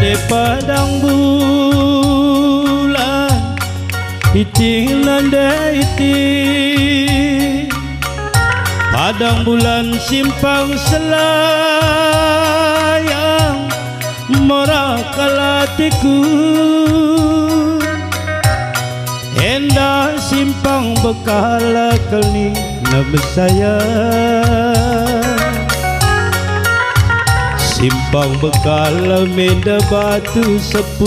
di padang bulan iting nanda iting padang bulan simpang selayang morakalatiku endah simpang bekala kelni nabesaya simpang bekala menda batu 10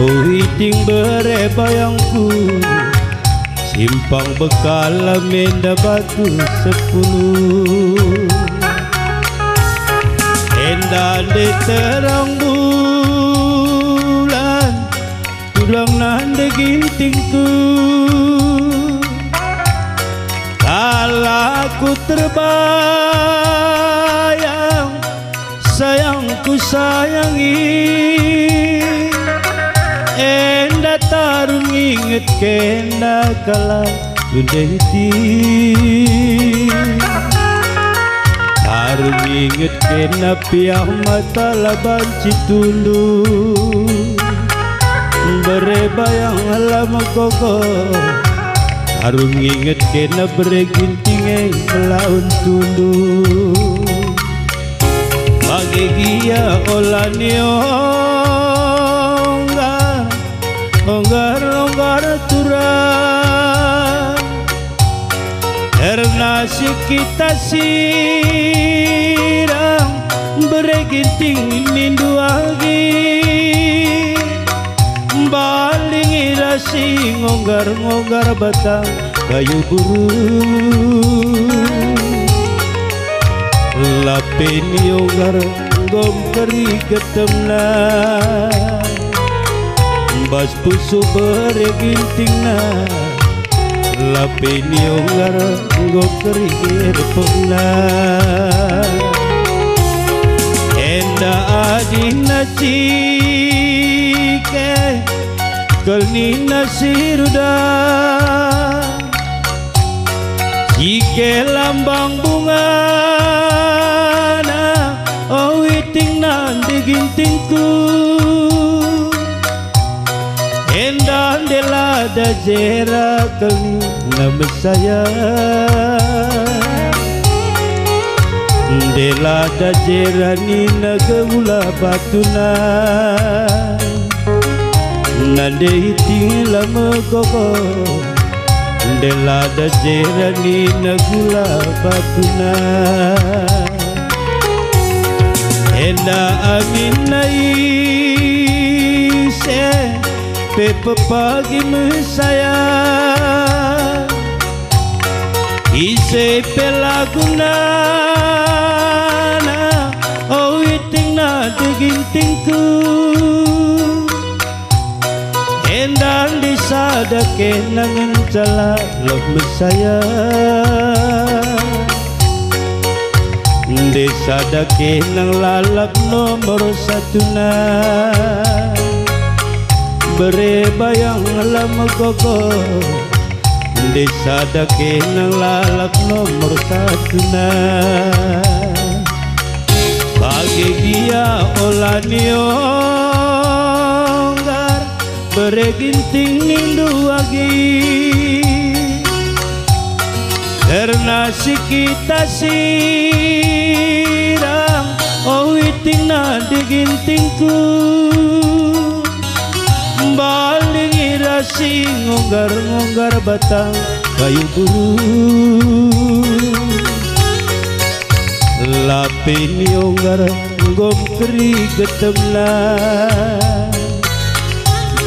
oh iting berebayangku simpang bekala menda batu 10 endah di terang bulan tulang nanda gintingku kala ku terbayang sayangku sayangi endah tarung inget kena kala undeti tarung inget kena piah mata laban citundu berebayang alam koko tarung inget kena bereginting melaun tundu bagi gia olanio longgar turang karena si kita sirang bereginting nindu agi baling irasi ngonggar batang kayu burung lapeni onggar gom keri ketemna bas pusu beregintingna lapeni onggar gom keri repona enda adina cike kelnina siruda cike lambang bunga oh iting nanti gintingku endah delada jera kelni nama saya delada jera nina geula batuna nande iting lama koko delada jera nina gula batuna enda aminai se pepe pagi mesaya ise pelaguna oh iting na digintingku endang disadake nangen cala loh mesaya desa dake nang lalap nomor 1 na berebayang lama koko desa dake nang lalap nomor 1 na bagi dia olanionggar bereginting nindu agi karena si kita sirang oh iting na digintingku baling irasi ngonggar batang kayu burung lapeni onggar gom keri ketemna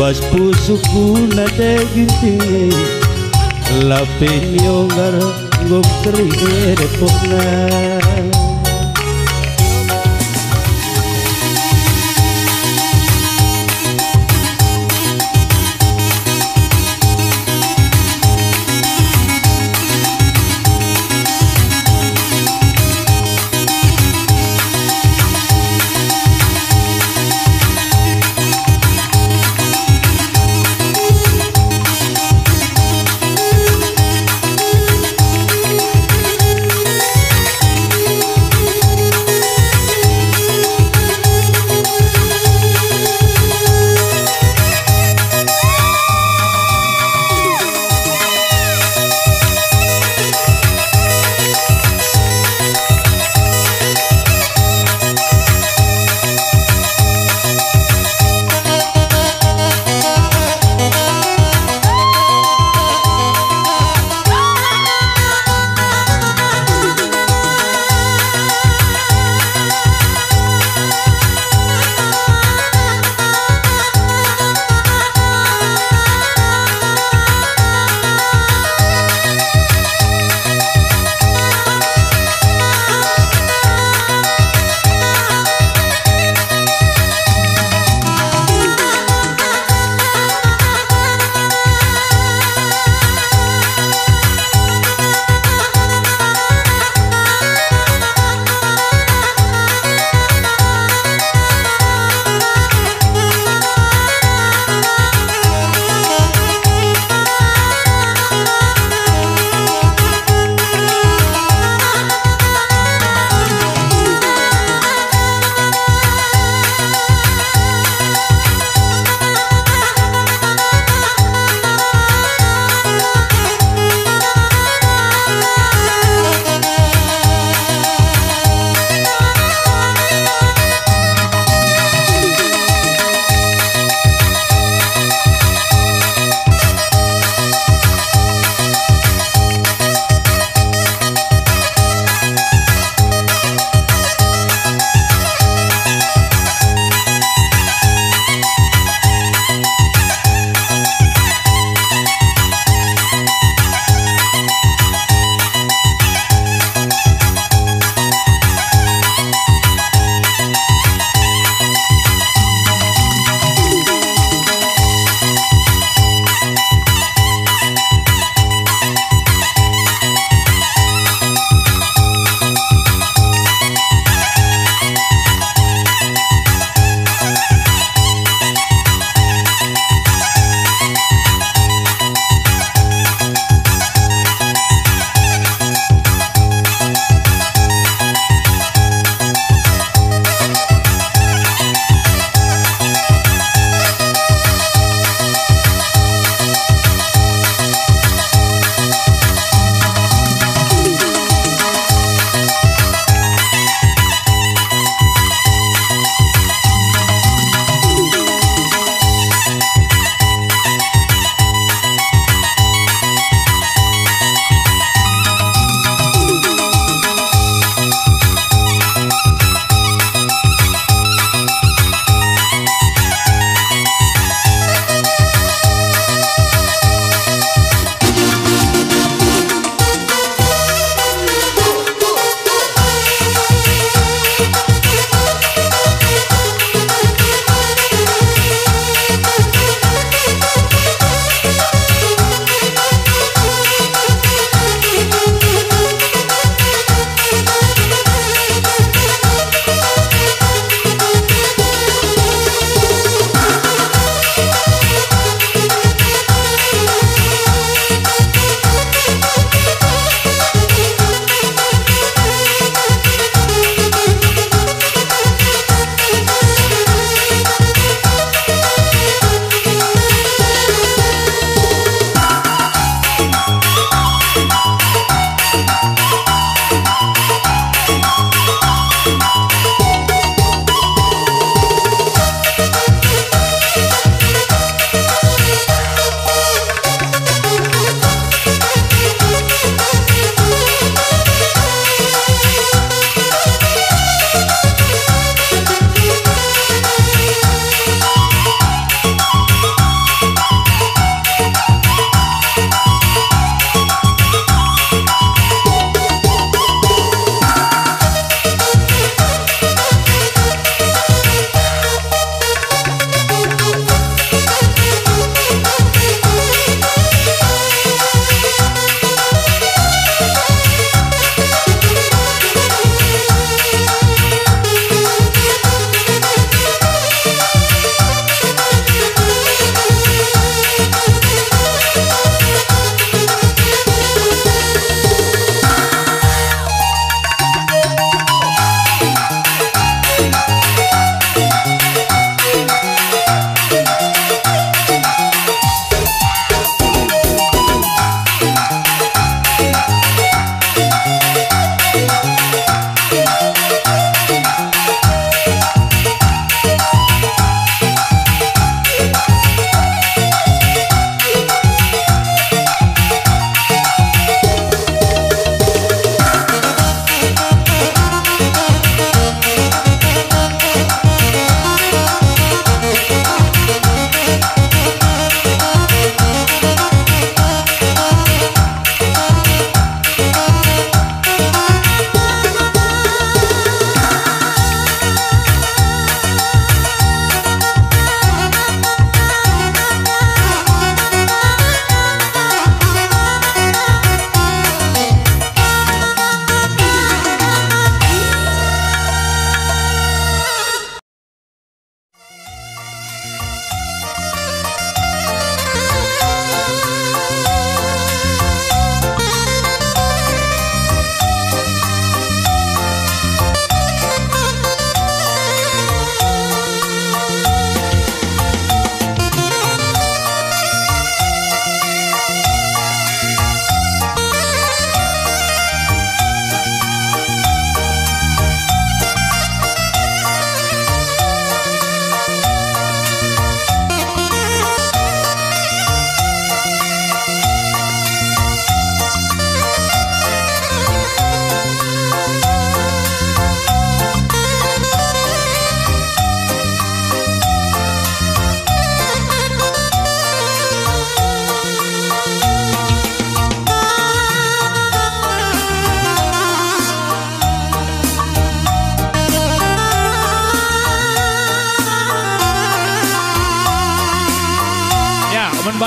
bas pusuku nade ginting lapeni onggar gom keri repona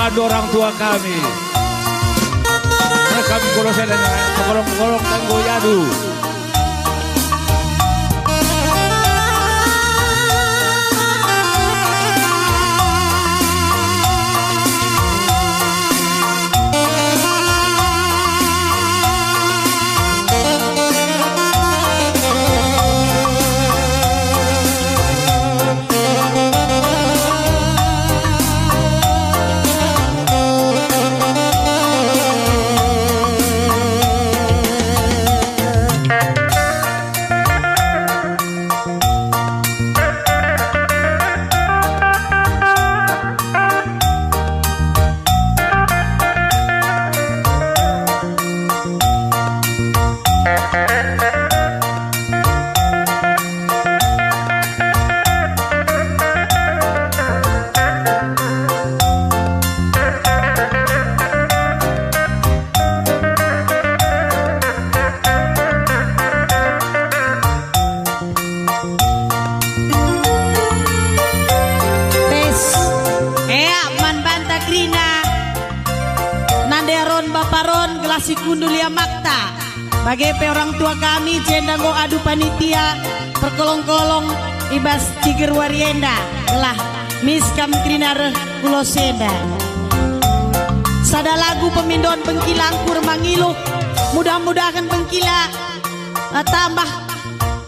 mengadu orang tua kami. Kami kolosnya dengan pengolong-pengolong tanggo yadu. Baparon gelasi kundulia makta bagi orang tua kami cendango adu panitia perkolong-kolong ibas ciger warienda lah miskam krinar kulosenda sada lagu pemindon bengkilangkur mangilu mudah-mudahan bengkila tambah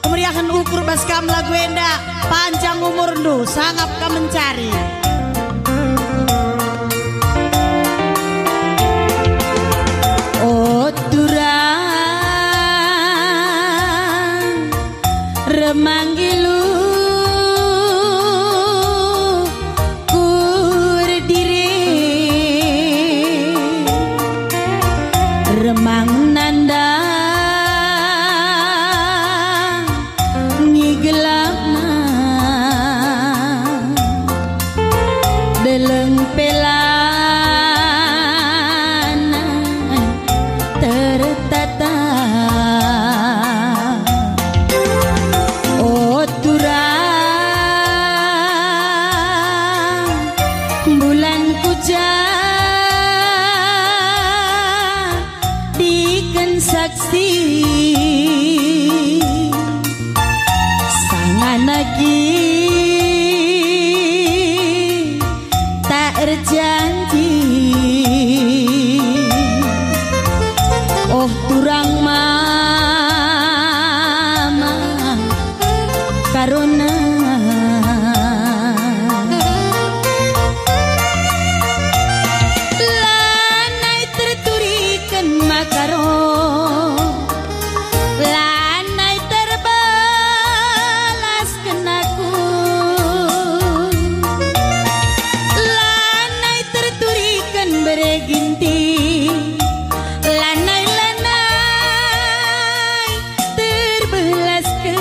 kemeriahan ukur baskam lagu enda panjang umur ndu sangap ka mencari. Remanggilu kurdire remang nanda ngigelama deleng pelana tertata bulan puja diken saksi sangan lagi tak terjanji oh kurang mama karuna lanai terbalas kenaku lanai terturikan bereginti lanai terbelas ke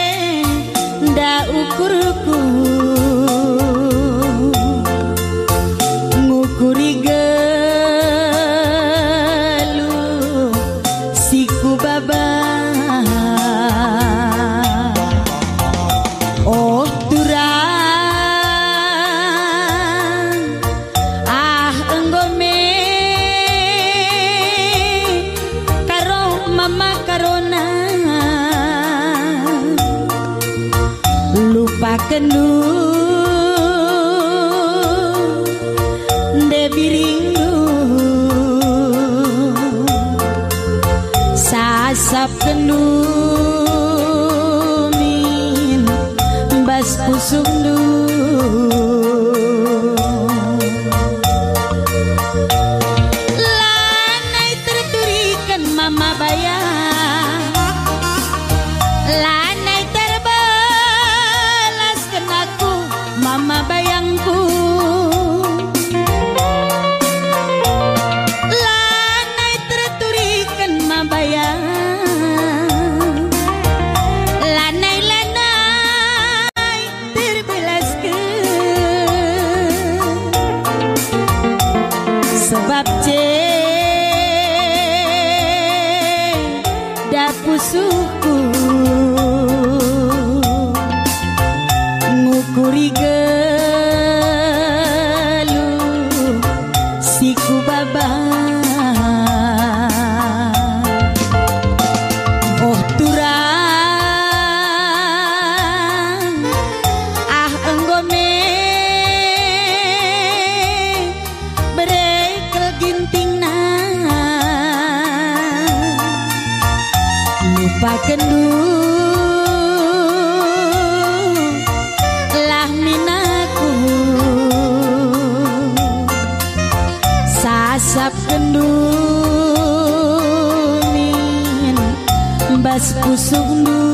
cenda ukurku ngukuri gelu siku baba oh turang enggome karo mama karona lupakan lu debirindu sasap kendumin bas pusung du lanai terturikan mama bayang lanai terbalas kenaku mama bayangku lanai terturikan mama bayang lanai terbelas ke sebab ceda pusuku pakendu lah minaku sasap kendumin bas kusung du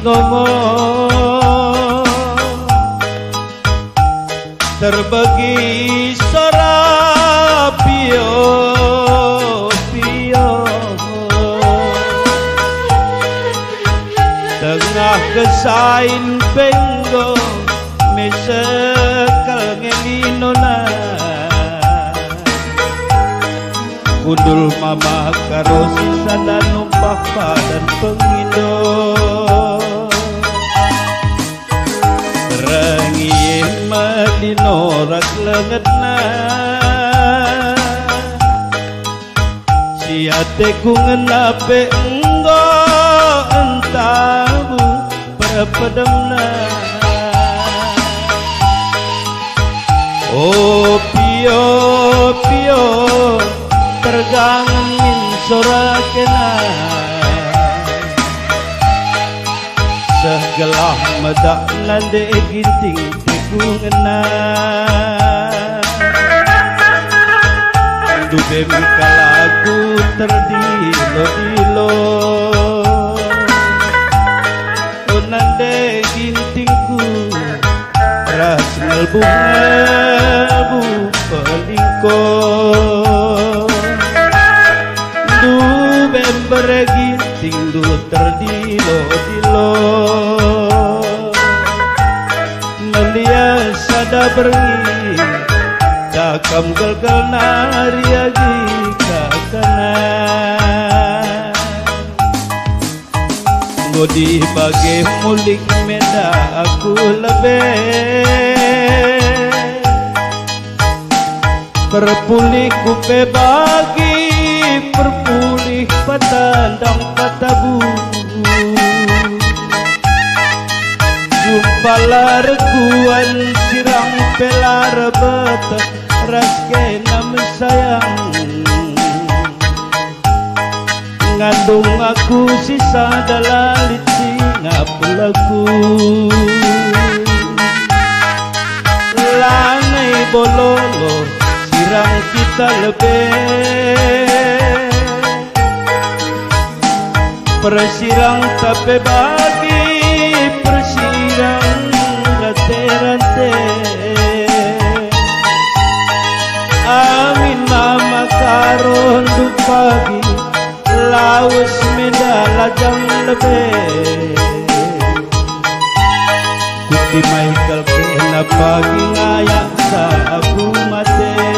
ngongo terbagi sora pio pio tengah kesain penggo mesekal ngelinona kundul mama karo sisa dan numpah padan pengindo terangi melinorak lengetna siate ku ngenape enggo entabu perpedemna oh pio pio tergangin sorakena segelah medak nande ginting tekungena dube mikalaku terdilo-dilo nande gintingku ras ngelbu-ngelbu pelingkong bereginting du terdilo-dilo melia sada berengi dakam gelgal nariagi kakana ngodi bage mulik meda aku lebih perpulih kupe bagi perpulih patandang patabu jumpa larekuan sirang pelar beta raske nam sayang ngandung aku sisa dalalit ngapelaku lanai bololo sirang kita lebih persirang tapi bagi persirang rante-rante amin mama karon du pagi laus medala jam lebih kuti Michael kena pagi ngayak sa aku mate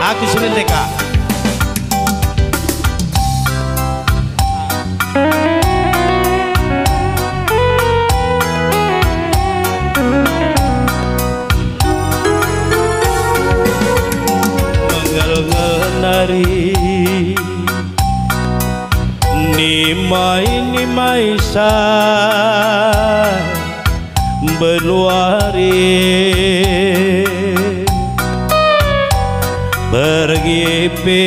Aku sudah deka. Mengenari nimai sa benuari bergipe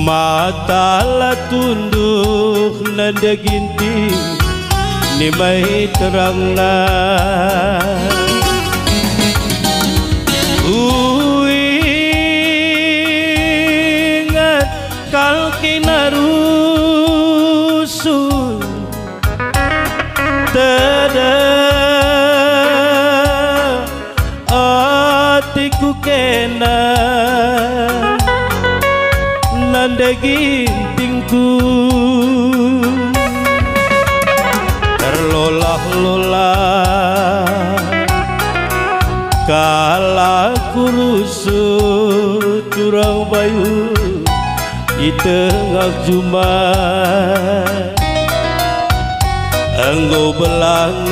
mata la tunduk nanda ginti nimai terangna ingat kal kinarusul tada atiku kena nanda gintingku terlolah-lolah kala kurusut turang bayu di tengah Jumat engkau belangan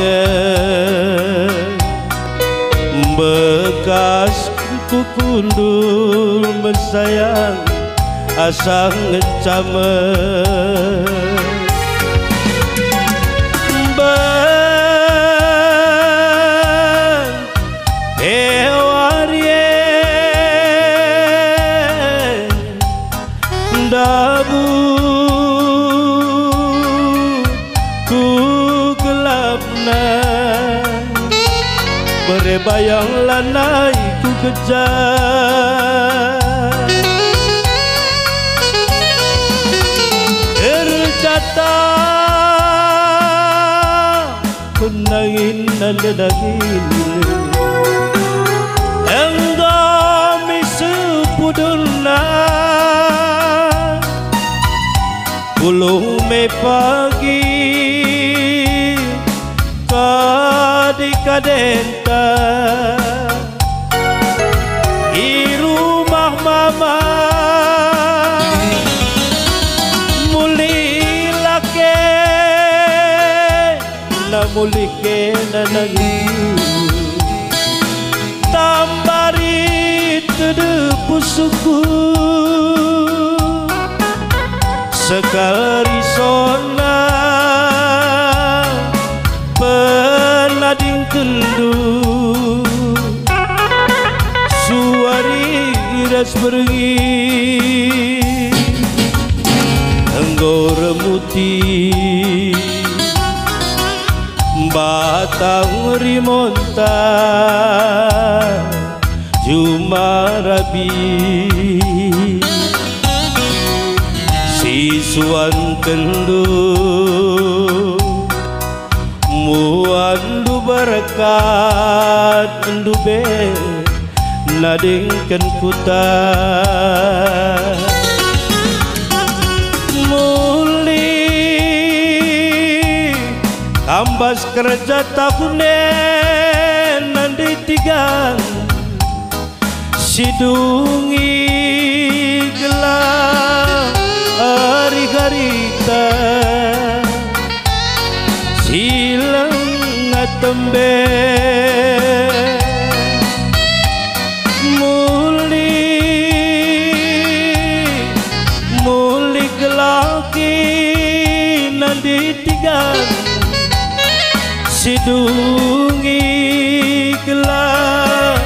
bekas kukundul mensayang asang ngecamen dabu ku gelapna berebayang lanai ku kejar terjata ku nangin nanda daging engkau misepudulna Ulume pagi kadika-denta di rumah mama muli lake na muli ke nanangi tambari tedepu suku sekali sona penading kendu suari iras pergi engkau remuti batang rimonta cuma rabi sisuan kendu muandu berkat endu be nadingkan kuta muli ambas kerja tahunen nanti tigang sidungi gelap hari-harita silang ngatembe muli gelaki nanti tiga sidungi gelap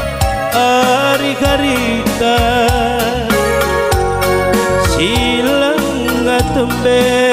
hari-harita tembe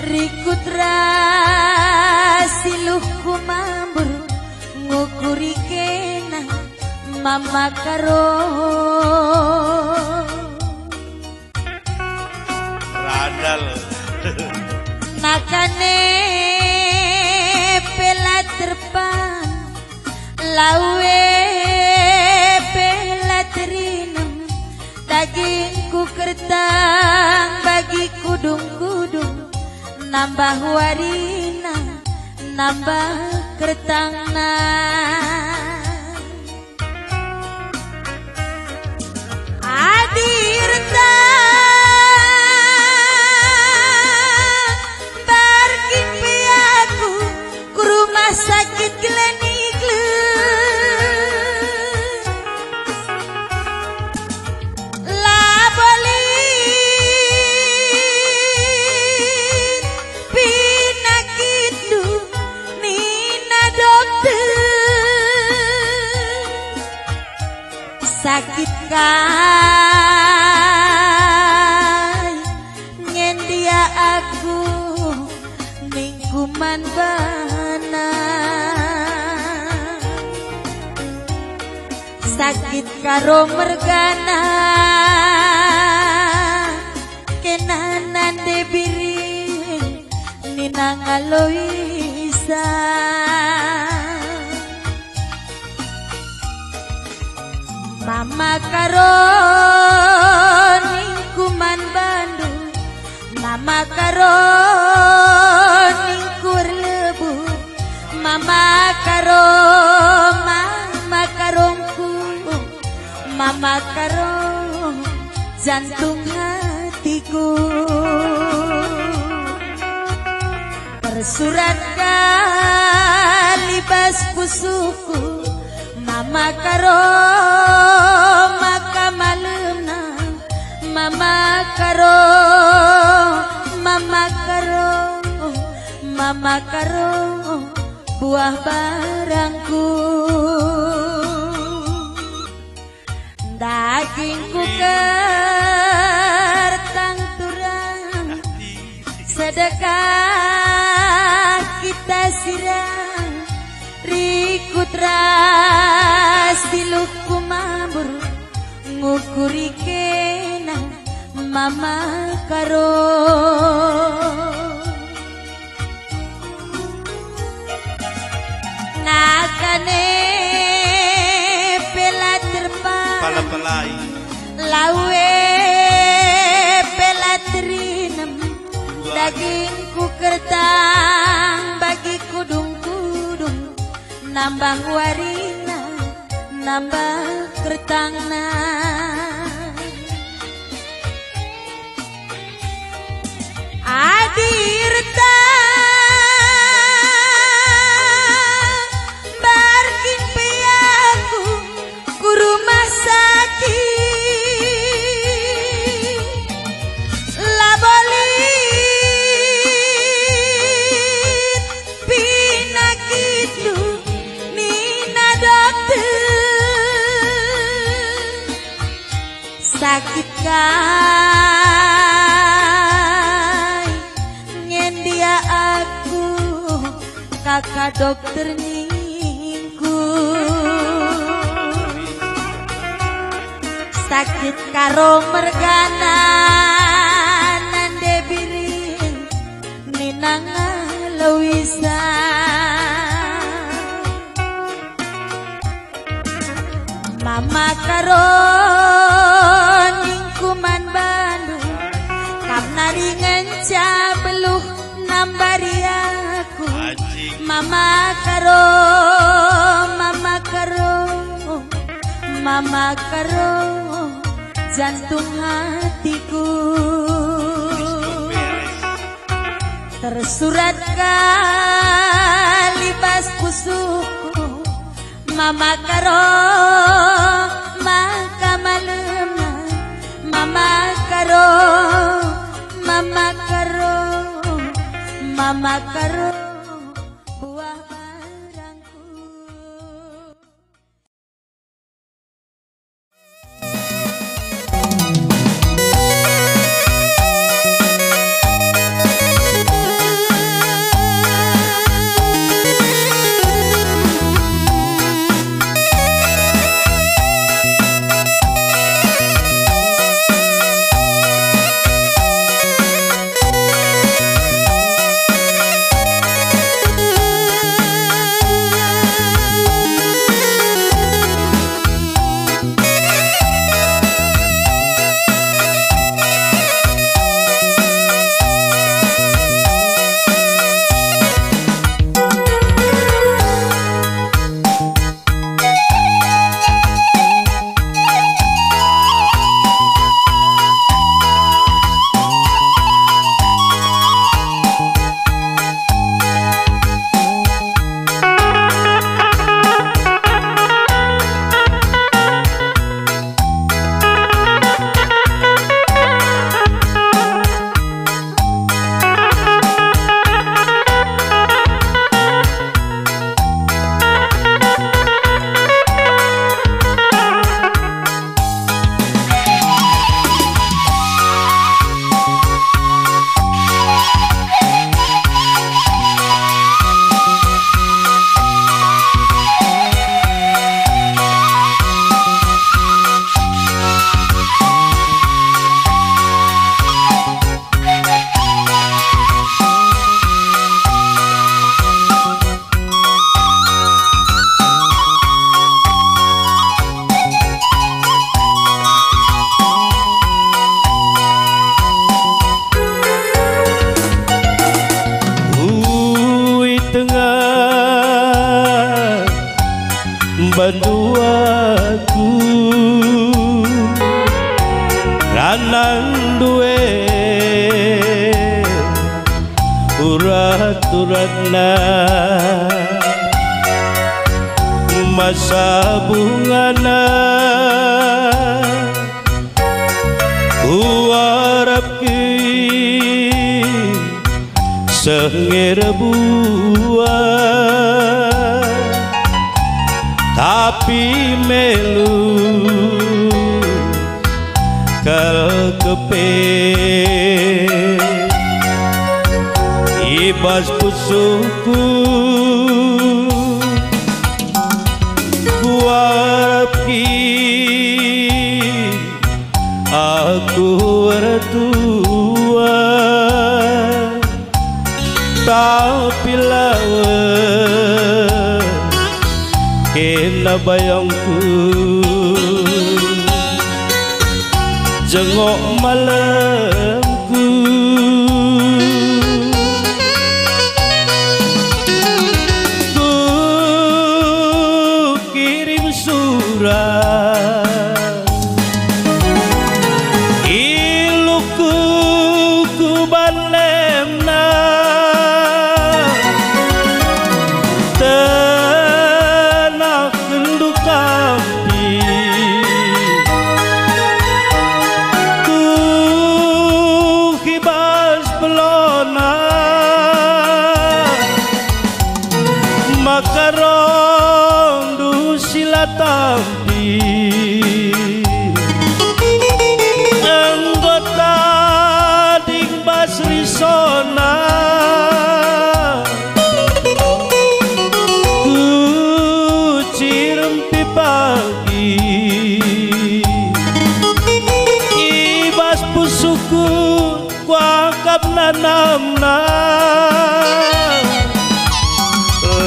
Rikutra siluh kumambur ngukuri kena mama karo radal nakane pelat terpan lawe pelat rinem dagingku kertang bagi kudung-kudung nambah warina nambah kertangna adirta barkin piaku ke rumah sakit klinik la bolin pinakit lu nina dokter sakit kai ngendia aku ningkuman bana sakit karo mergana kenanan debiring ninang aloisa mama karo ningkuman Bandung mama karo ningkur lebu mama karongku mama karo jantung hatiku bersurat kalibas pusuku mama karo maka malemna mama karo buah barangku dagingku kertang turang sedekah kita sirang rikutra siluh kumambur ngukuri kena mama karo nakane pelat terpan pala pelai lawe pelat rinem dagingku kertang bagi kudung-kudung nambah warina nambah kertangna adirta barkin piaku ku rumah sakit la bolin pinakit lu nina dokter sakit kai ngendia aku kakak dokter ningku sakit karo mergana nande biring ninang Louisa mama karo ningkuman Bandung karena ringan cabeluh nambari aku mama karo jantung hatiku tersurat kalibas pusuku mama karo maka malemna mama karo buah barangku banduaku ranan duwe urat-uratna masa bungana kuarapki sengir buah tapi melu kal kepe ibas pusuku kuarapki aku bertua tapi lawan kena bayangku jengok malamku ku kirim surat iluku ku balemna tenak kendu kampi ku hibas pelona makarong du silatampi anggota ding basri sona ku cirempi pagi ibas pusuku kuangkap nanamna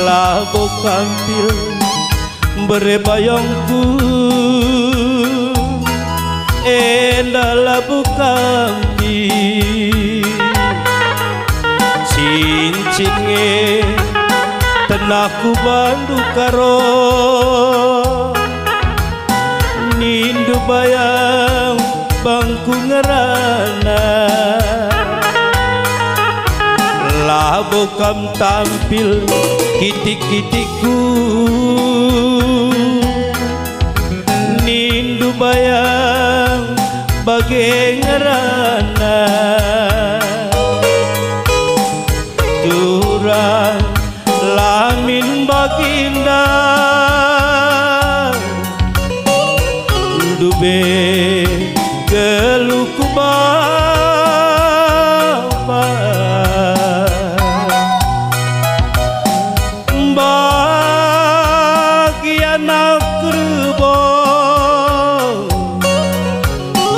labo kampil berebayangku enda labu kampil cincinge tenaku bandu karo nindu bayang bangku ngerana labo kam tampil kitik-kitikku nindu bayang bagai ngerana durang lamin baginda dube geluku baba bagi anak kerbo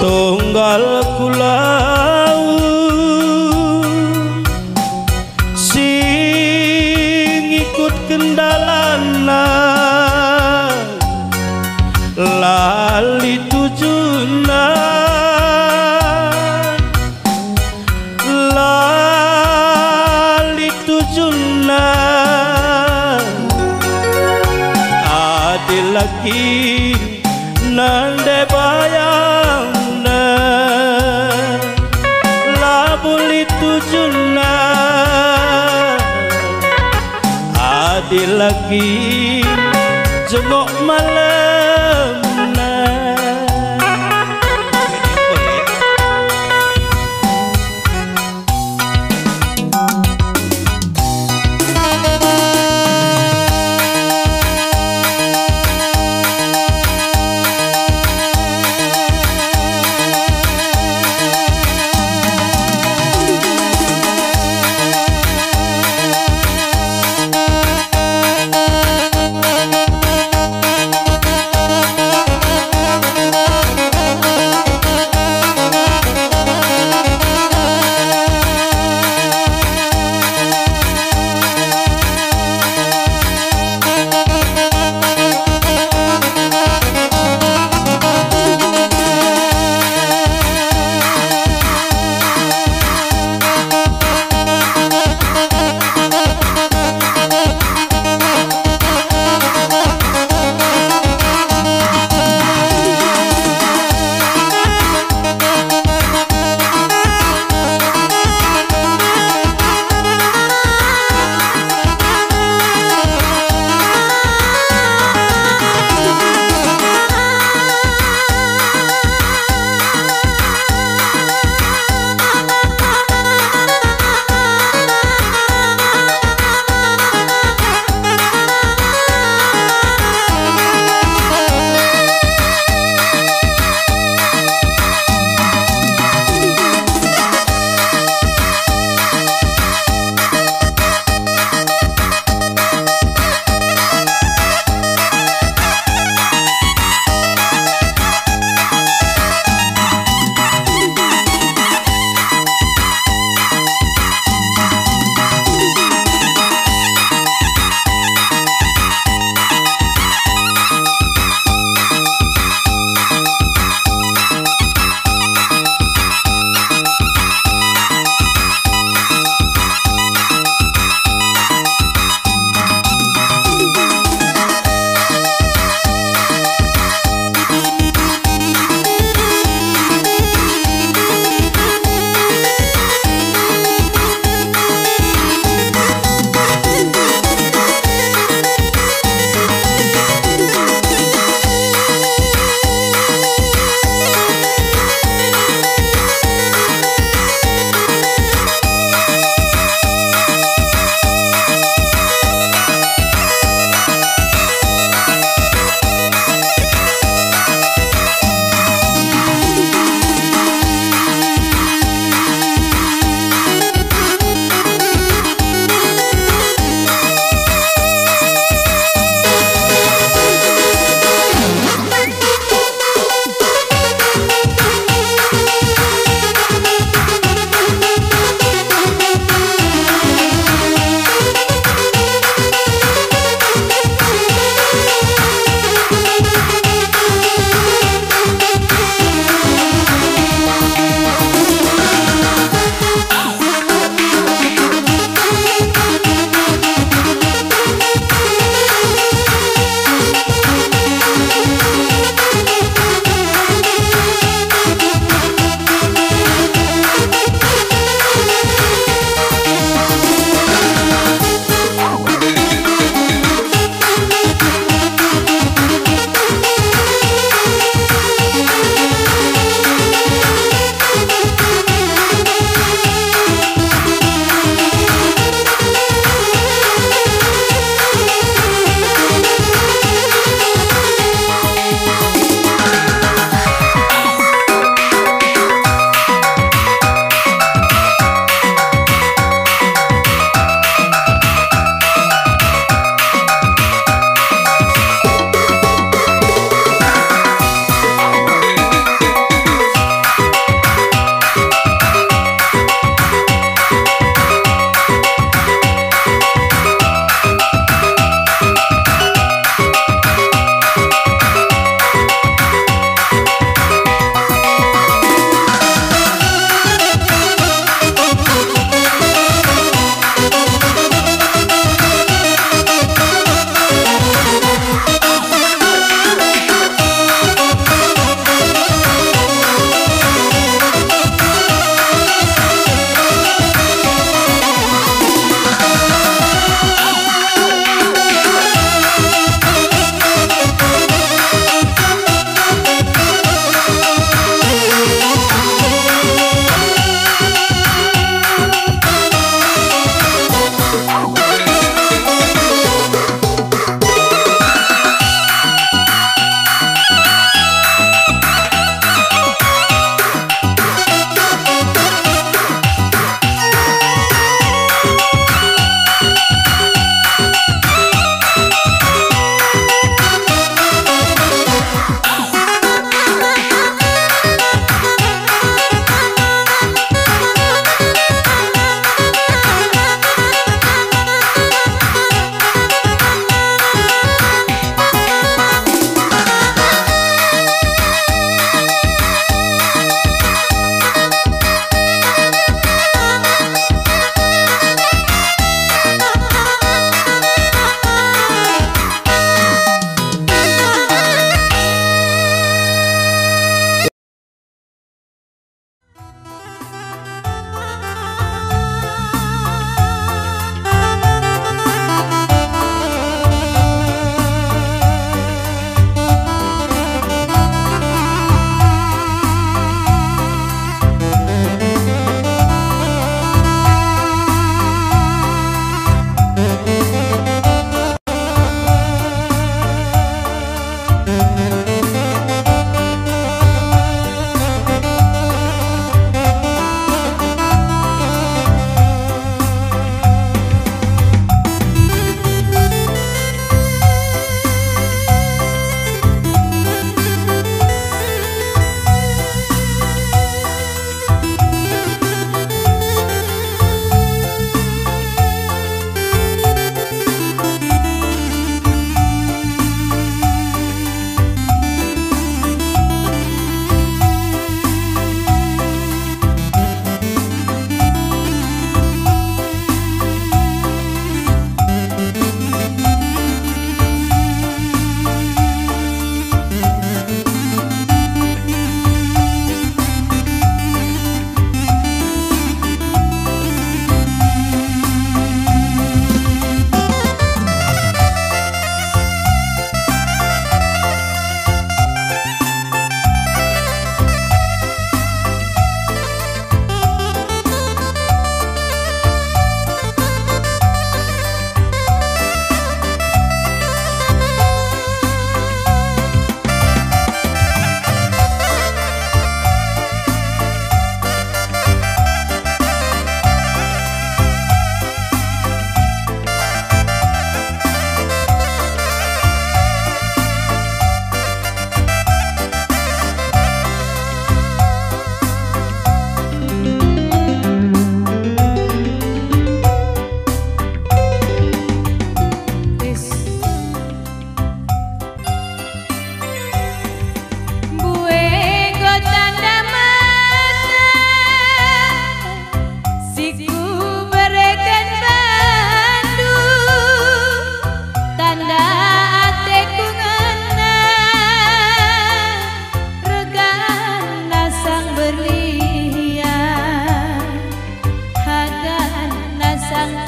tunggal kulau sing ikut kendalana lali tujuna lali tujuna adil lagi nande bayangna labuli tujuna adil lagi jengok malamna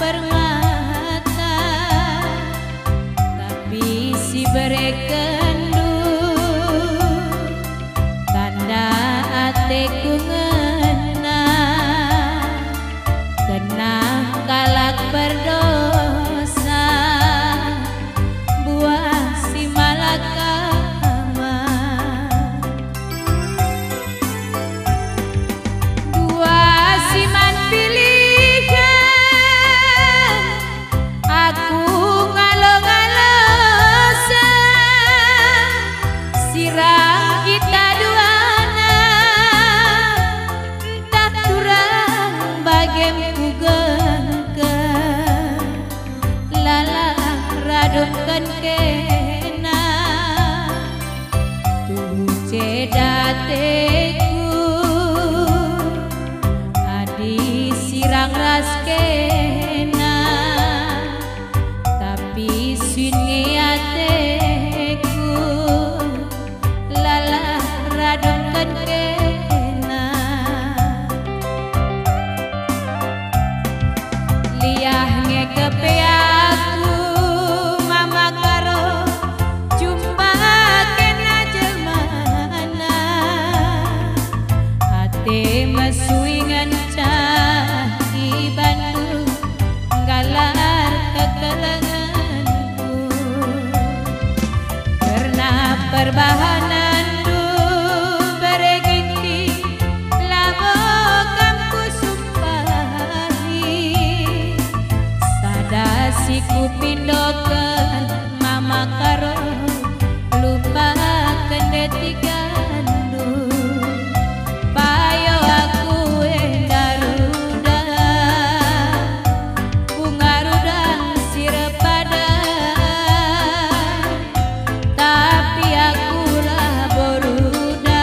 permata, tapi si berekendu tanda ateku ngena, kena kalak berdosa buah si malakama, buah si man pilihan aku ngalo-ngalosa sirang kita duana entah turang bagem kugeungkeun lalang radutkeun kena tuh cedateku adi sirang raskena tapi sungiateku lalah radutkeun kena liah ngekepe aku mama karo jumpa kena jelmana ate masuingan cahi Bandung galar kekelenganku karena perbahanan du bereginti labokamku sumpahi sadasiku pindokeun mama karo lupakeun detigandu payo aku daruda bunga rudang sirepadan tapi akulah borudan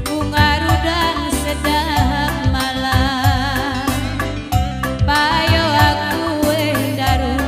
bunga rudang sedang malam payo aku daruda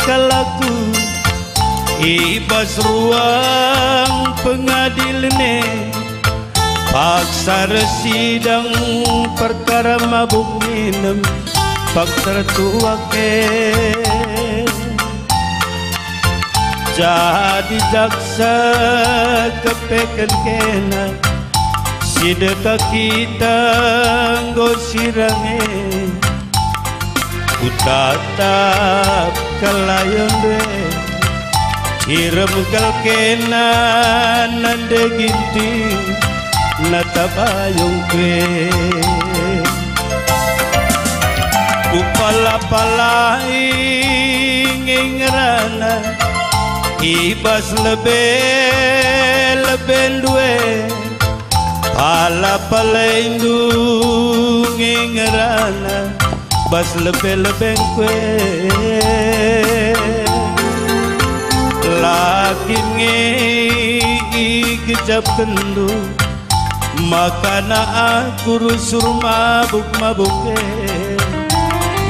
kalaku ibas ruang pengadilne paksa residang perkara mabuk minum pak tertuake jadi jaksa kepeken kena sideka kita ngosirange utatap kalayon de irem kal kena nande ginti natabayong kwe upala-palai ngingrana ibas lebe duwe pala-palai ngingrana bas lebe kwe lakin ngejap kendu makana aku rusur mabuk-mabuke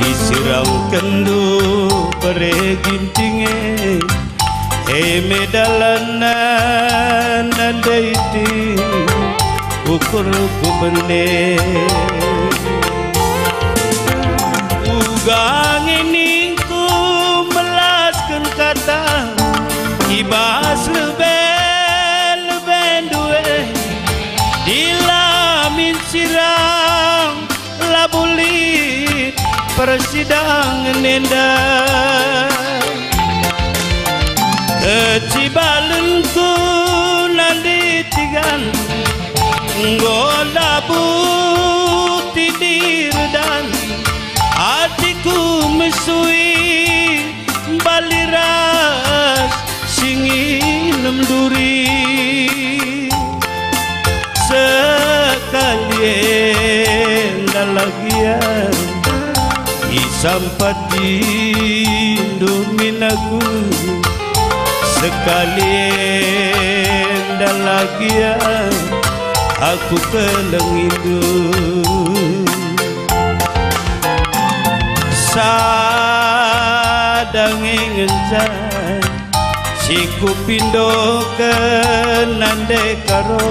disirang kendu peregintinge medalanan nandaiti ukur kubene ugang ini ku melaskan kata ibas leben duwe dilamin sirang labuli persidangan nenda cibalunku nanti tigan ngoda bukti dirdan hatiku mesui baliras singinem duri sekalian dalagian isampati dominaku sekalian dalagian aku kelengidu sadang ngencan siku pindo ke nande karo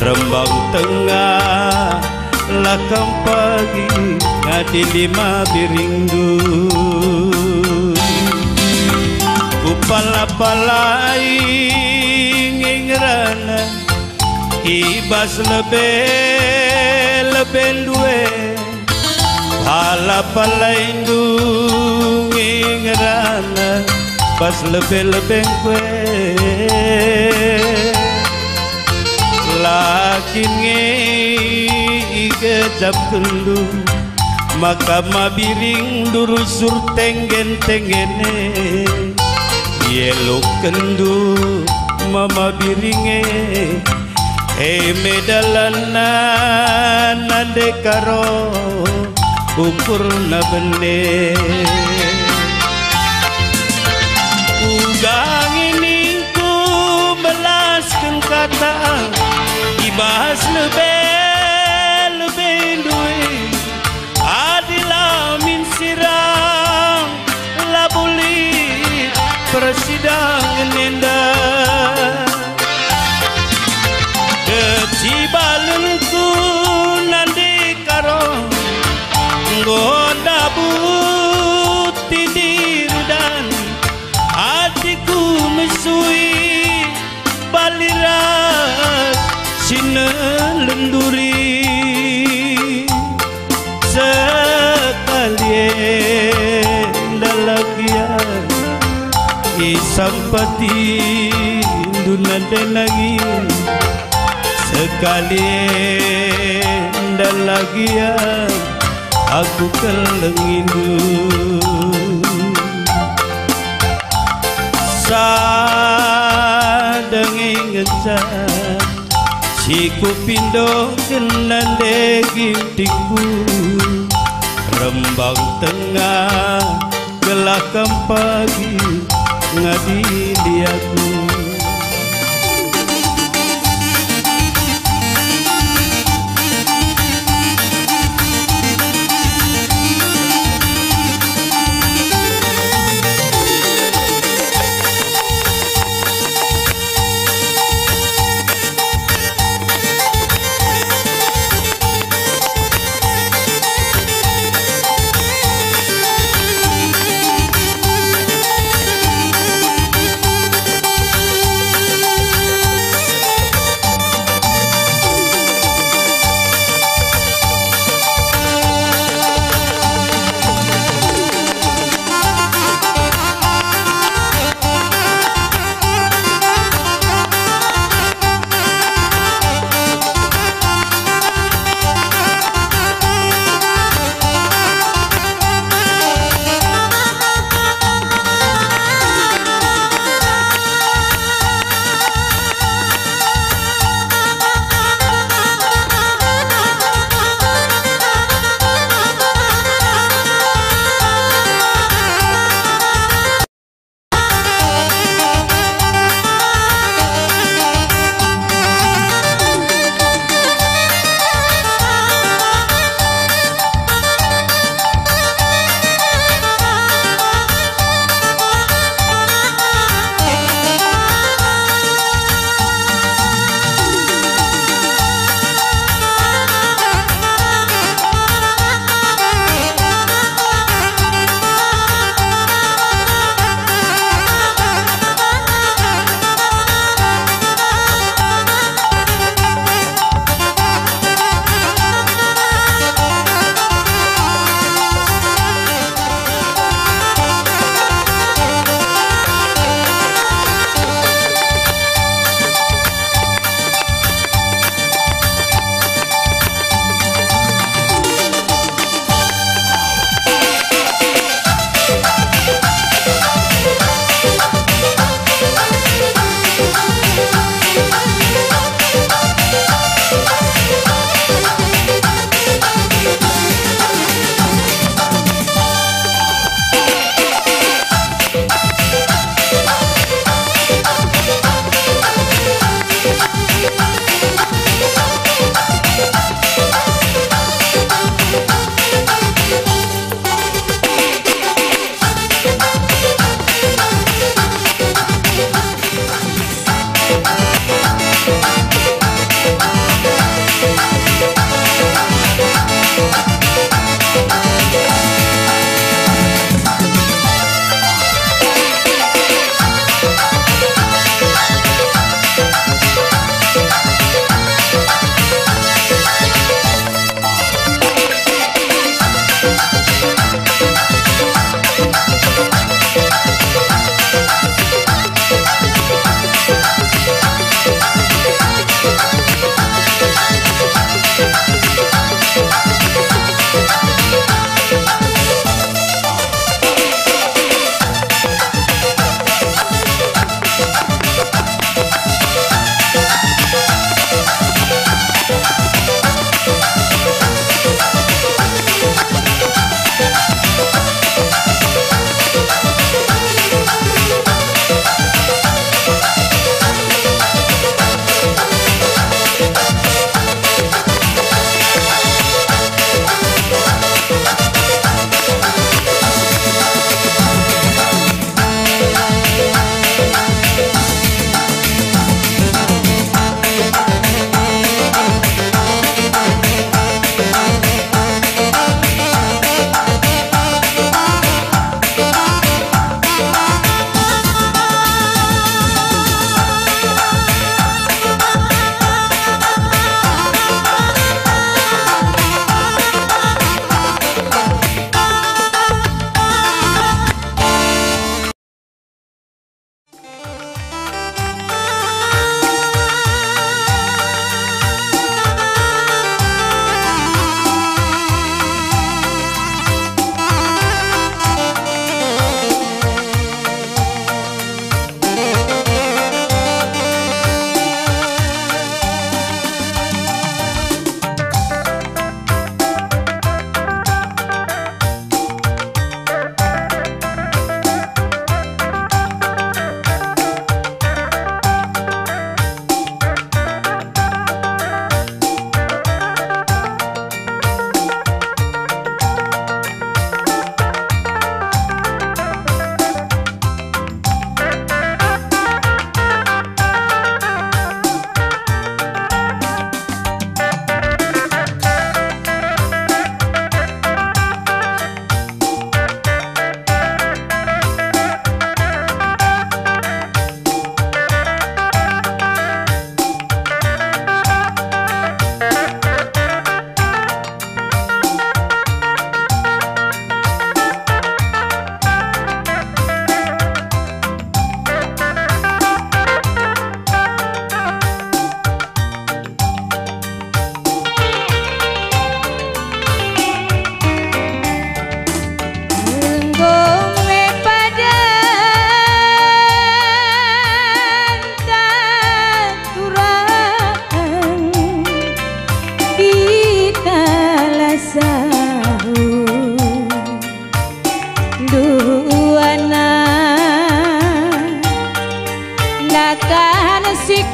rembang tengah lakam pagi ngadi lima biringdu upala-palai ngingrana ibas leben duwe pala-palai ngingrana pas lebe kwe lakin ngejap kendu maka mabiring durusur tenggen-tenggene yelo kendu mama biringe medalanan nande karo ukur na bene ugang ini ku melaskan kata ibas leben duwe adilamin sirang labuli persidangan nenda kecibalunku nandi karo ngoda bukti dirdan hatiku mesui baliras sinelenduri sekalian dalagian isampati dunandenagi sekalian dalagian aku kelengindu sadang ngencan siku pindo kenande gintiku rembang tengah gelakam pagi ngadili aku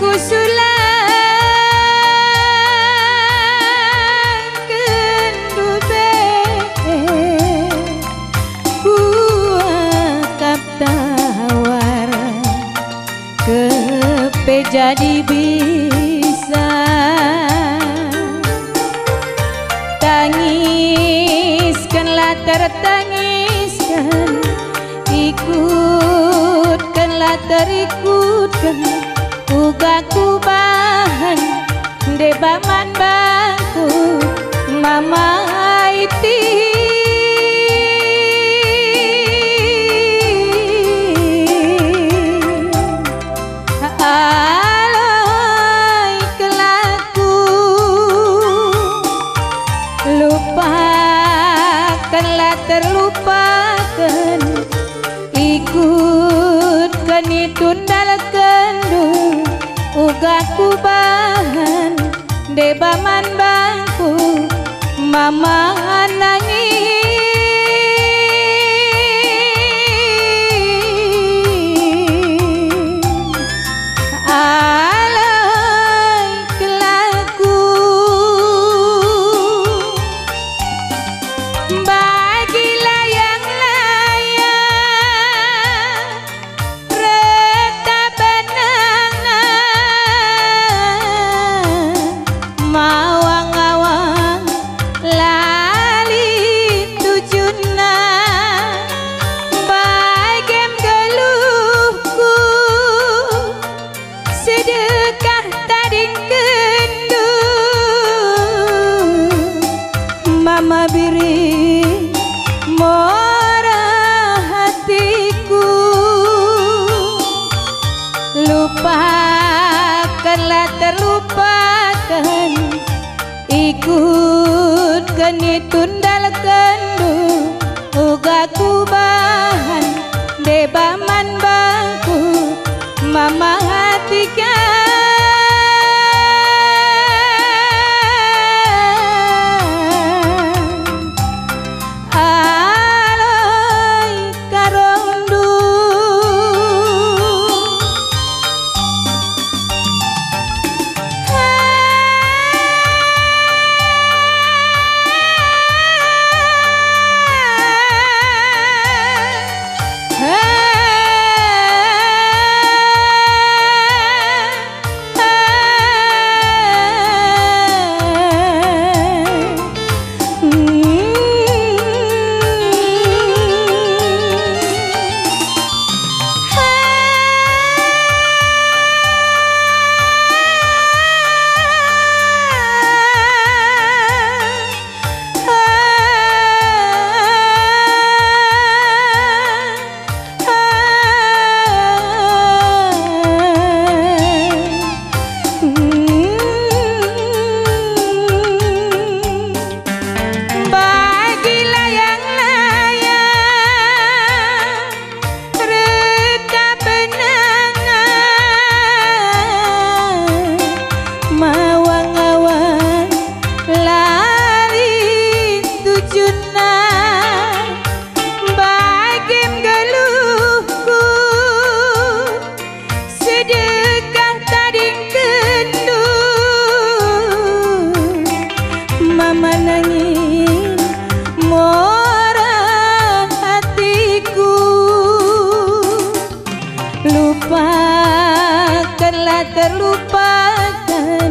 kusulang kendube kuakap tawar kepe jadi bisa tangiskanlah tertangiskan ikutkanlah terikutkan uga kubahan debaman bangku mama iti aloi kelaku lupakanlah terlupakan ikutkan ditundalkan uga kubahan debaman bangku mama nangis alai kelaku bagilah yang layak reta benangan mawang-awang lali tujuna bagem geluhku sedekah tading kendu mama biri mora hatiku lupakanlah terlupakan ikutkan ditundalkan uga kubahan debaman bangku mama hatikan aloi karondu bagilah yang layak reta benangan mawang-awang lali tujuna bagem geluhku sedekah tading kendu mama nangis mora hatiku lupakanlah terlupakan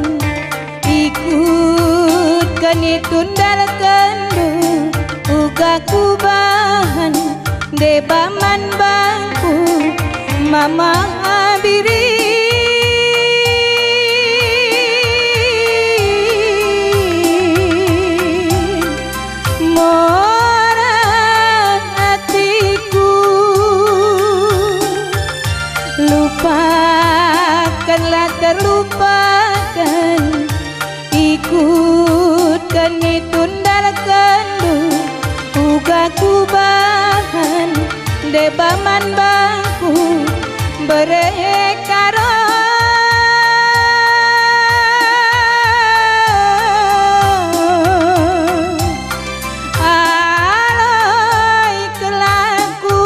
ikutkan ditundalkan uga kubahan debaman bangku mama biri mora hatiku lupakanlah terlupakan ikutkan ditundalkan uga kubahan debaman bangku berekaro aloi kelaku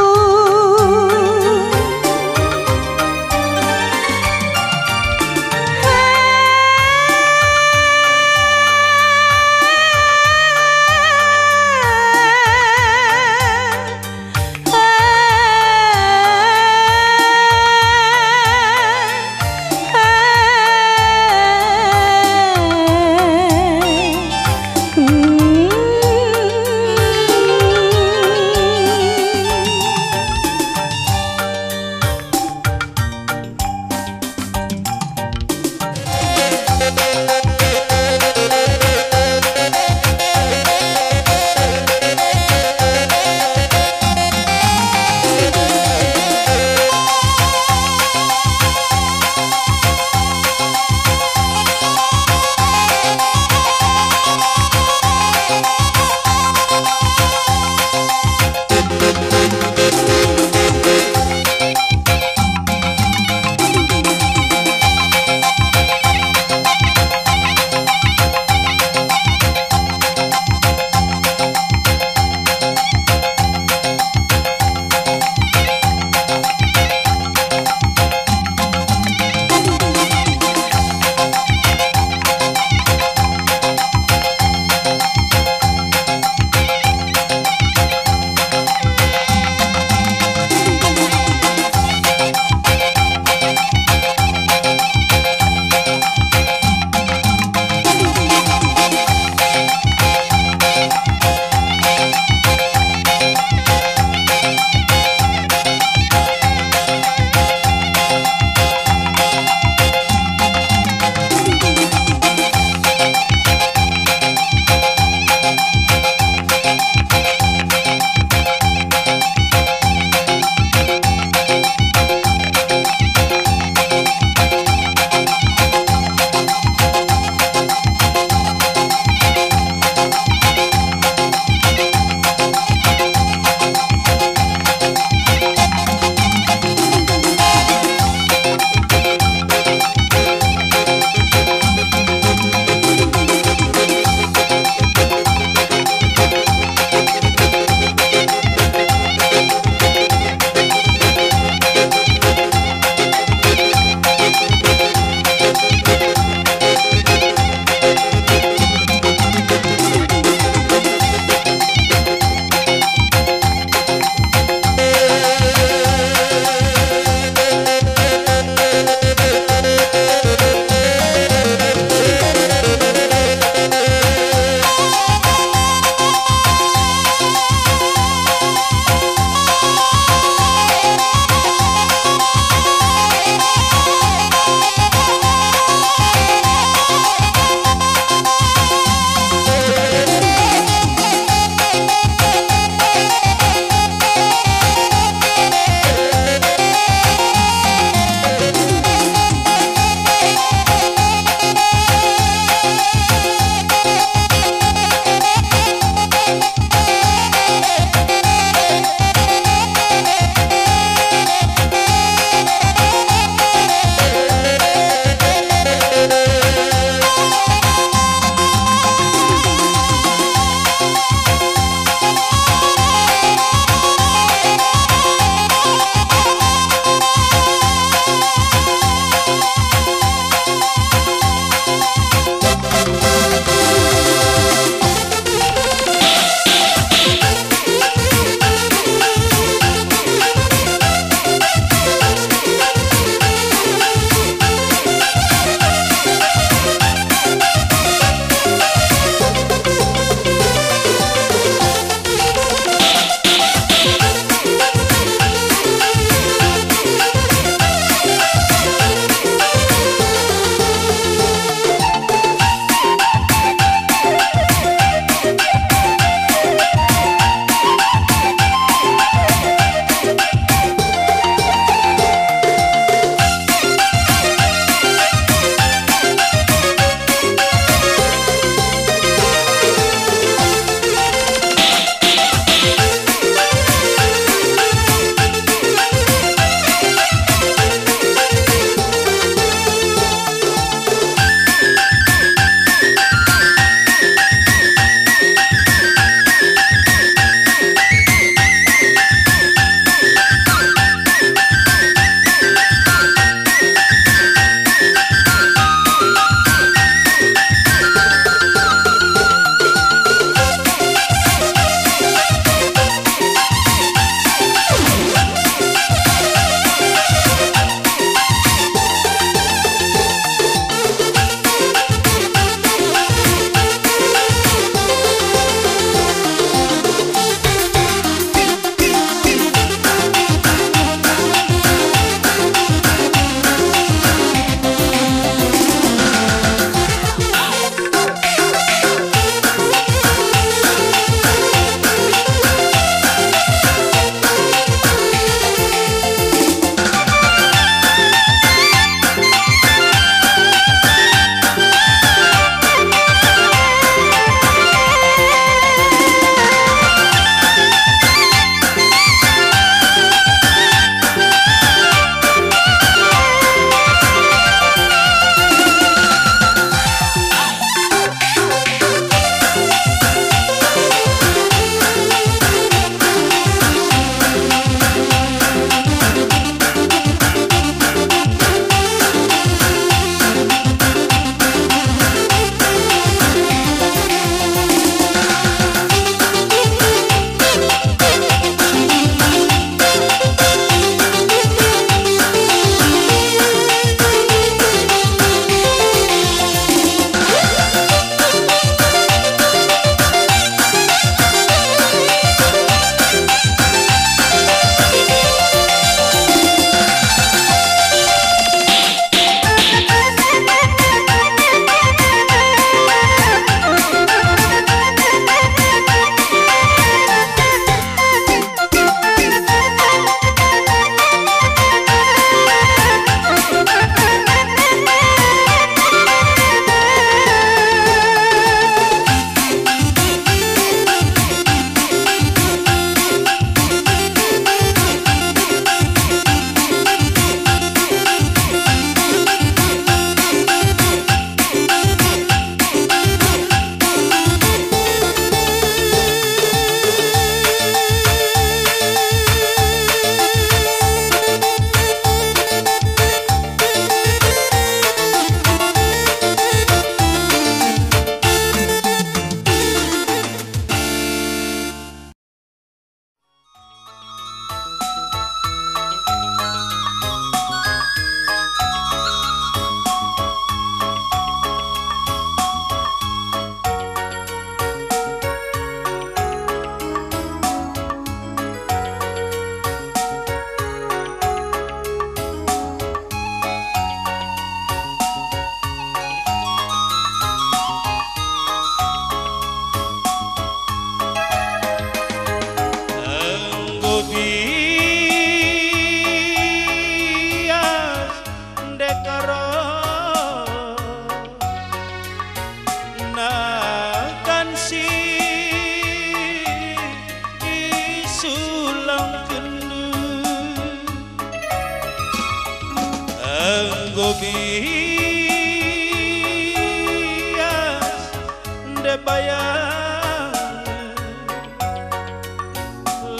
bayang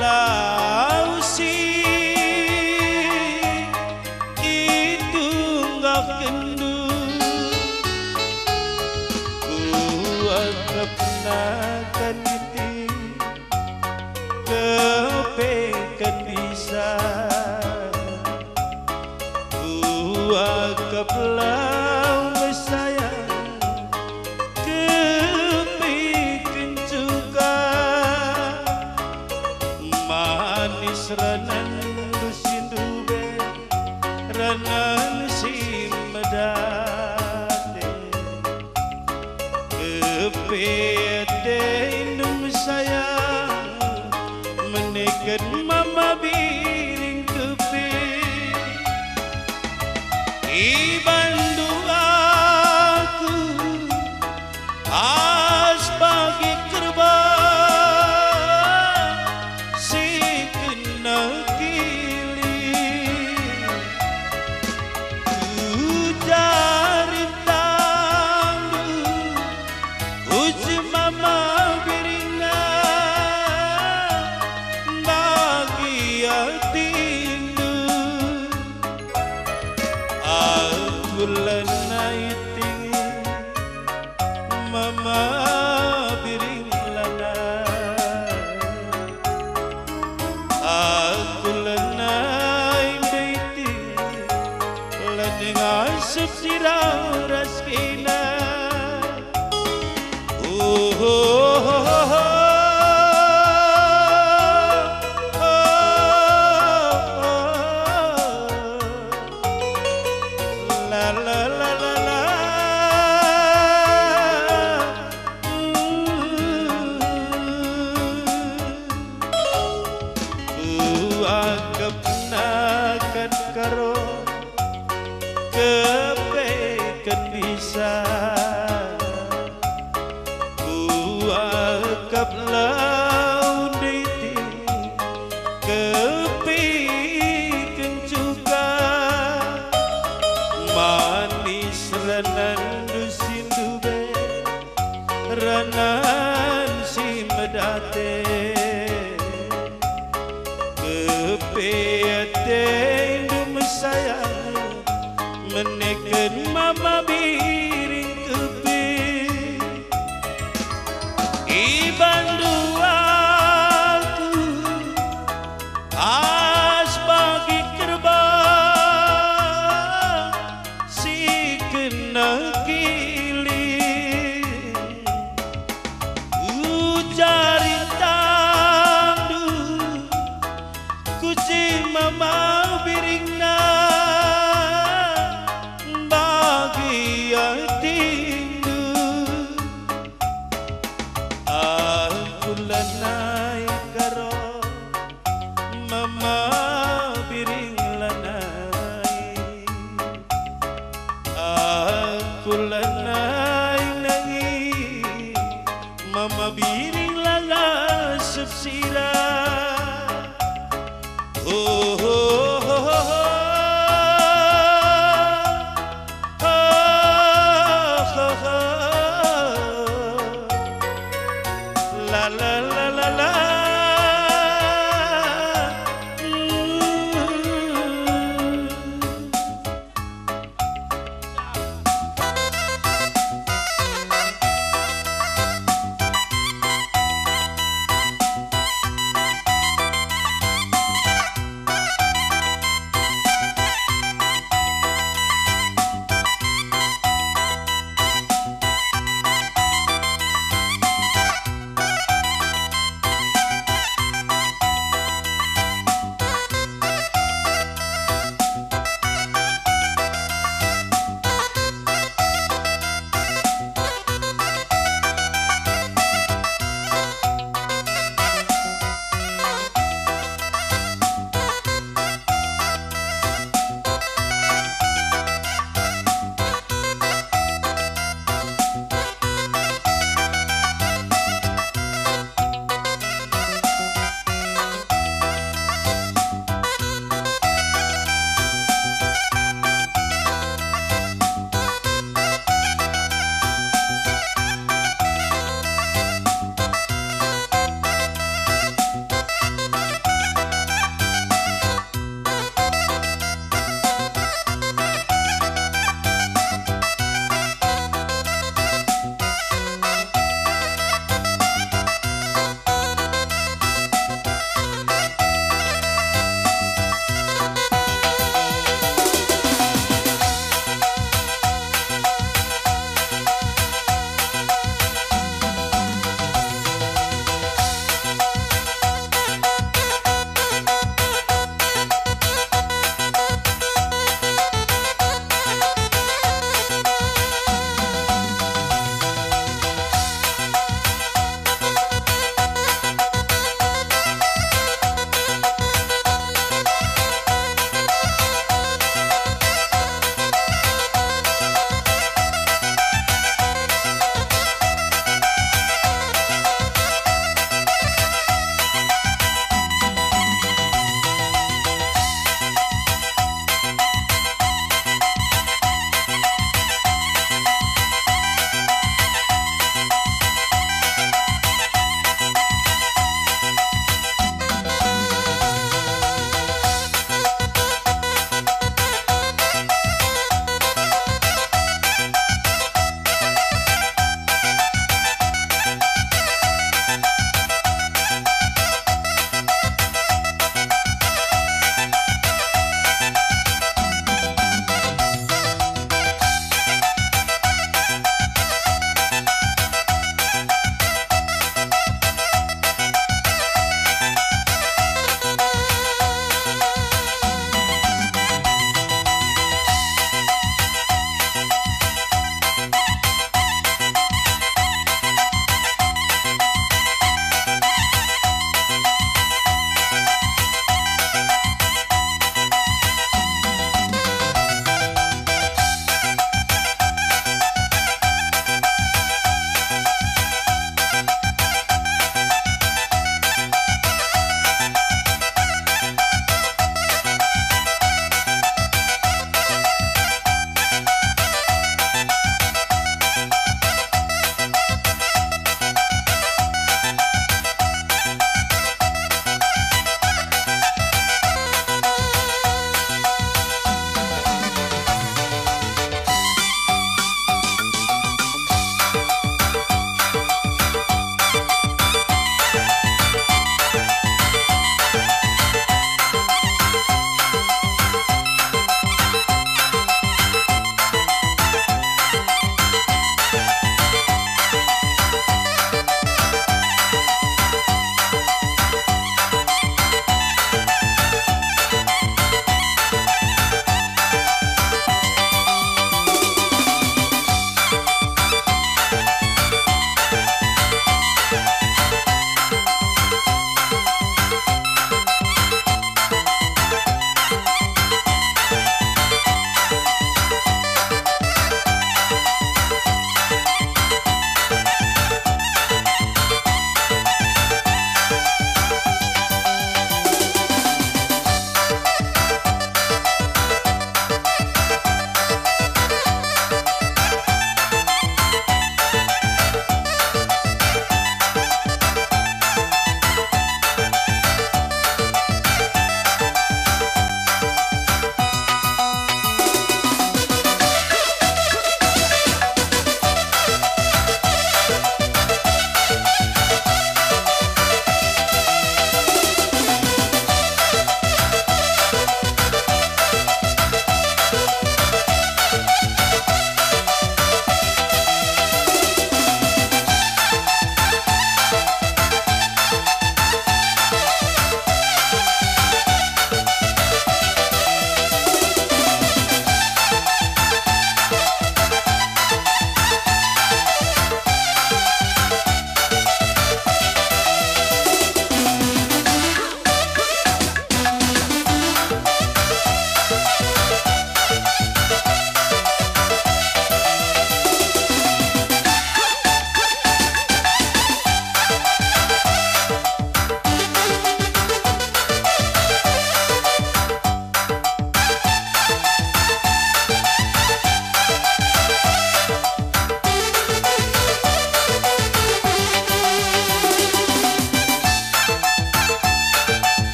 lausi itu nggak kendu ku pernah kan itu kepekan bisa ku kepelau sayang kepekan juga manis ranan dusindube ranan si medate kepede indung sayang menekan mama biring kepe ibandu aku as bagi kerbau si kena kili ku cari tamu uji mama biringa bagi hatimu aku lenai tinggi mama biring lana aku lenai deiti leneng asup sirau raskina la la la la la anggap nakan karo kepekan bisa anggap laun diti kepekan juga manis ranan dusindube ranan si medate kepeate indum sayang menekan mama biring kepe ibandu aku as bagi kerbau si kena kili cari tandu kuci mama biringna bagi hatimu aku lanai karo mama biring lanai aku lanai nangi mama biring langa sepsira oh oh oh oh la la la la la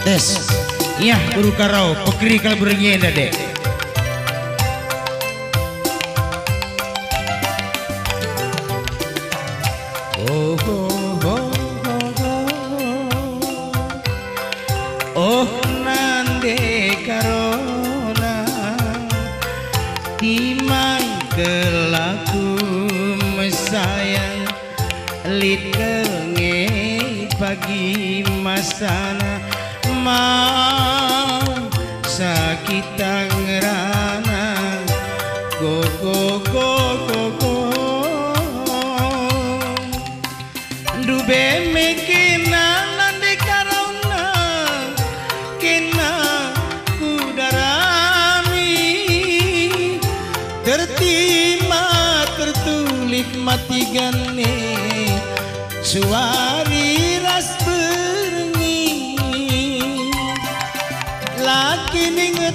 Tes. Iya, guru karau, pekri kal bernyenda dek. Oh, oh, oh, oh, oh. Oh, nande karona timang kelaku mesayang lit kenge pagi masana mau sakit tangerana go go go go go dube mekina nande karona kena kudarami tertima tertulik mati gane suari ras berengi laki ninget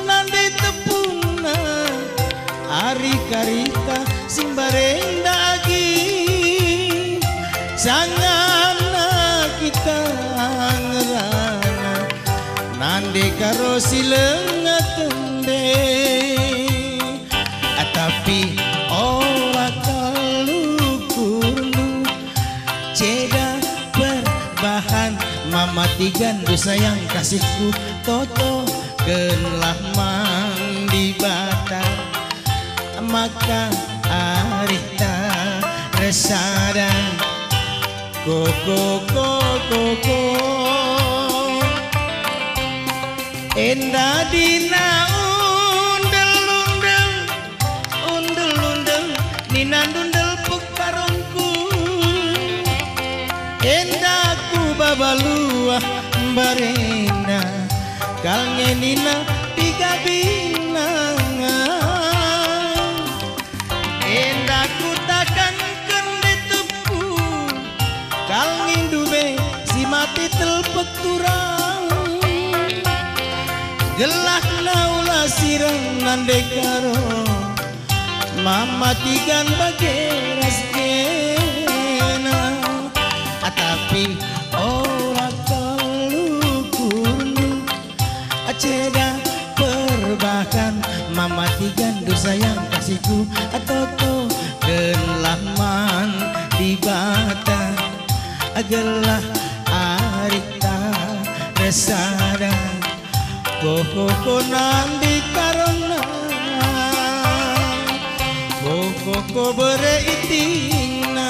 nande tepuna ari karita simbareng dagi sangana kita ngerana nande karo silengat tende tapi ora kalukurnu ceda berbahan mama tigandu sayang kasihku toto genlah mandi bata maka arita resada koko koko enda dina ninandundel pekarongku endaku babaluah barenda kalnge nina tiga binangan endaku takkan kendetupu kalnge dube si mati telpek turang gelah naula sirang nande karo mama tigan bageras kena tapi ora kalukurnu ceda perbakan mama tigan du sayang kasihku toto gelaman di bata gelah arita resada koko nandi karona koko bereitingna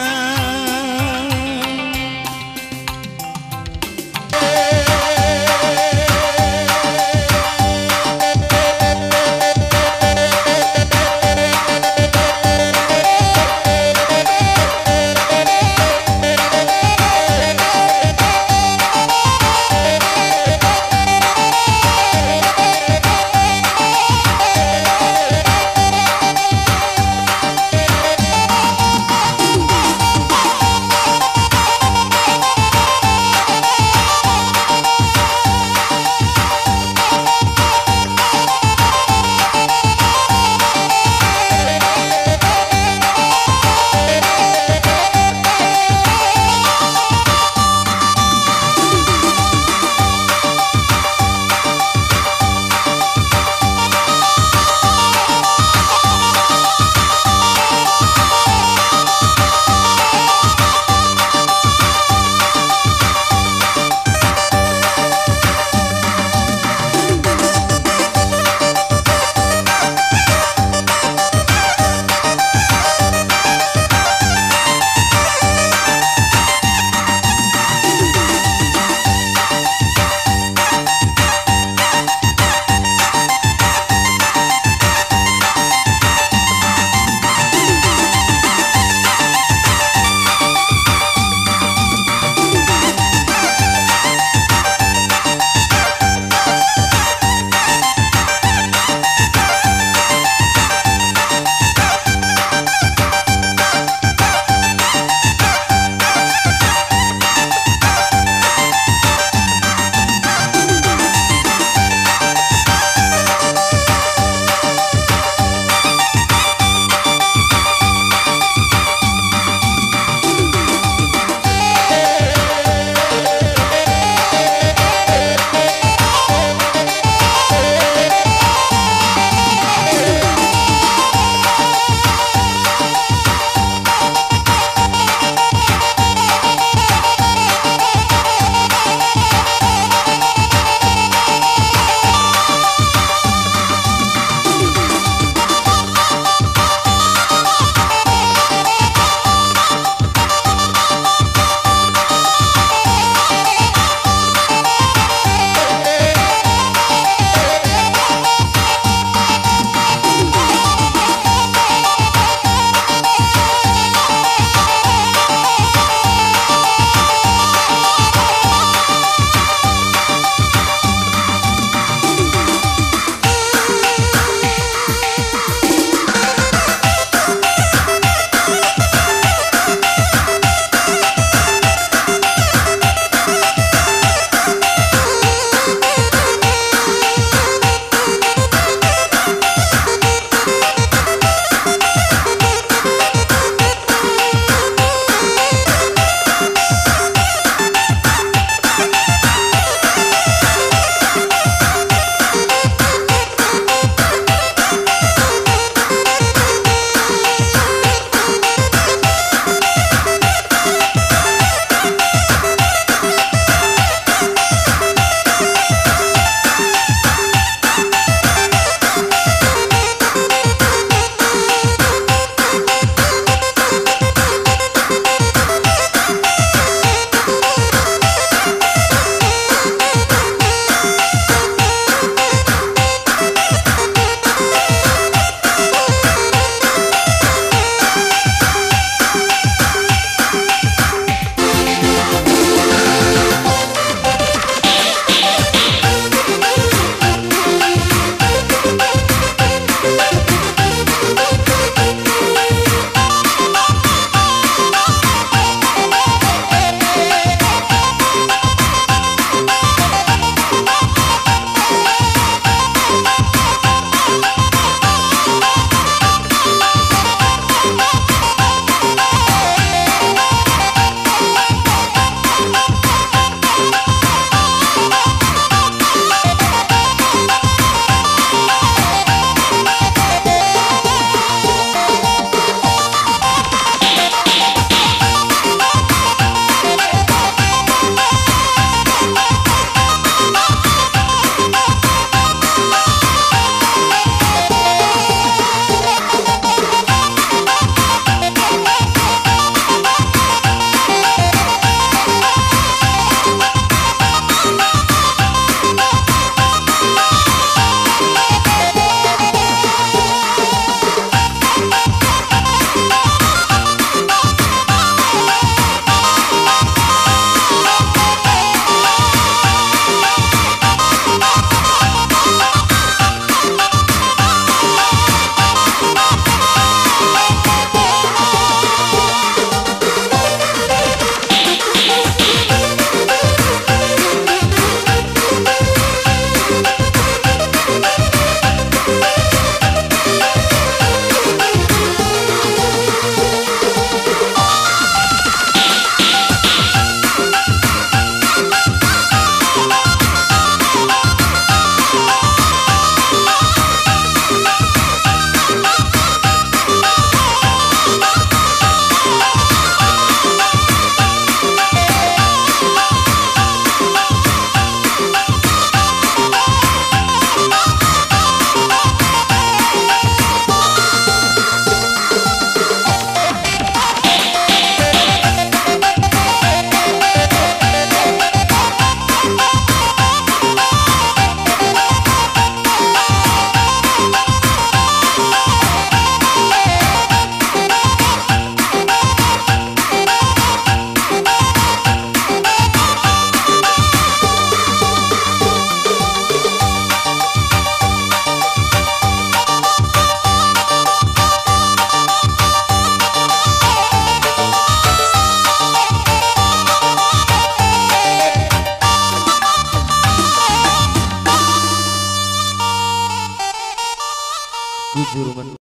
guru